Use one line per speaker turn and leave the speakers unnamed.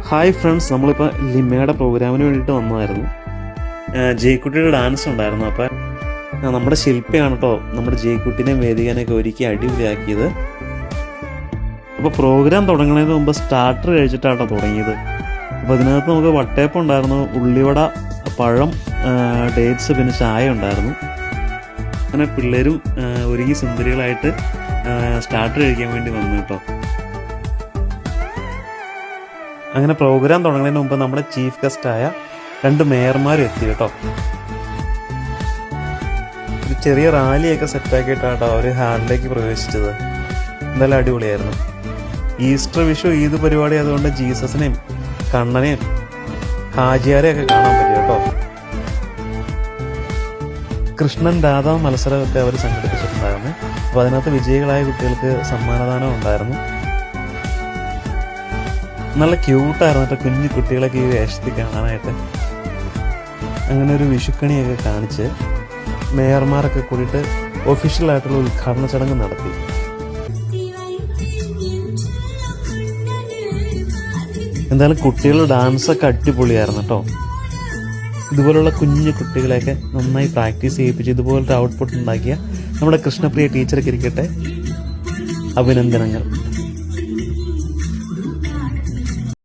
Hi friends, നമ്മളിപ്പോൾ ലിമയുടെ പ്രോഗ്രാമിന് വേണ്ടിയിട്ട് വന്നതായിരുന്നു. ജയ്ക്കുട്ടിയുടെ ഡാൻസ് ഉണ്ടായിരുന്നു. അപ്പോൾ നമ്മുടെ ശില്പിയാണ് കേട്ടോ നമ്മുടെ ജയ്ക്കുട്ടിനെയും വേദികാനെയൊക്കെ ഒരുക്കി അടിപൊളിയാക്കിയത്. അപ്പോൾ പ്രോഗ്രാം തുടങ്ങുന്നതിന് മുമ്പ് സ്റ്റാർട്ടർ കഴിച്ചിട്ടാണ് തുടങ്ങിയത്. അപ്പോൾ അതിനകത്ത് നമുക്ക് വട്ടയപ്പം ഉണ്ടായിരുന്നു, ഉള്ളിവട, പഴം, ഡേറ്റ്സ്, പിന്നെ ചായ ഉണ്ടായിരുന്നു. അങ്ങനെ പിള്ളേരും ഒരുങ്ങി സുന്ദരികളായിട്ട് സ്റ്റാർട്ടർ കഴിക്കാൻ വേണ്ടി വന്നു കേട്ടോ. അങ്ങനെ പ്രോഗ്രാം തുടങ്ങുന്നതിന് മുമ്പ് നമ്മുടെ ചീഫ് ഗസ്റ്റായ 2 മേയർമാരും എത്തി കേട്ടോ. ഒരു ചെറിയ റാലിയൊക്കെ സെറ്റാക്കിയിട്ടാട്ടോ അവർ ഹാളിലേക്ക് പ്രവേശിച്ചത്. എന്തായാലും അടിപൊളിയായിരുന്നു. ഈസ്റ്റർ, വിഷു, ഈദ് പരിപാടി അതുകൊണ്ട് ജീസസിനെയും കണ്ണനെയും ഹാജിയാരെയൊക്കെ കാണാൻ പറ്റും കേട്ടോ. കൃഷ്ണൻ രാധ മത്സരമൊക്കെ അവർ സംഘടിപ്പിച്ചിട്ടുണ്ടായിരുന്നു. അപ്പോൾ അതിനകത്ത് വിജയികളായ കുട്ടികൾക്ക് സമ്മാനദാനം ഉണ്ടായിരുന്നു. നല്ല ക്യൂട്ടായിരുന്നു കേട്ടോ കുഞ്ഞു കുട്ടികളൊക്കെ ഈ വേഷത്തിൽ കാണാനായിട്ട്. അങ്ങനെ ഒരു വിഷുക്കണിയൊക്കെ കാണിച്ച് മേയർമാരൊക്കെ കൂടിയിട്ട് ഒഫീഷ്യലായിട്ടുള്ള ഉദ്ഘാടന ചടങ്ങ് നടത്തി. എന്തായാലും കുട്ടികളുടെ ഡാൻസൊക്കെ അടിപൊളിയായിരുന്നു കേട്ടോ. ഇതുപോലുള്ള കുഞ്ഞു കുട്ടികളെയൊക്കെ നന്നായി പ്രാക്ടീസ് ചെയ്യിപ്പിച്ച് ഇതുപോലത്തെ ഔട്ട്പുട്ട് ഉണ്ടാക്കിയ നമ്മുടെ കൃഷ്ണപ്രിയ ടീച്ചർക്ക് ഇരിക്കട്ടെ അഭിനന്ദനങ്ങൾ.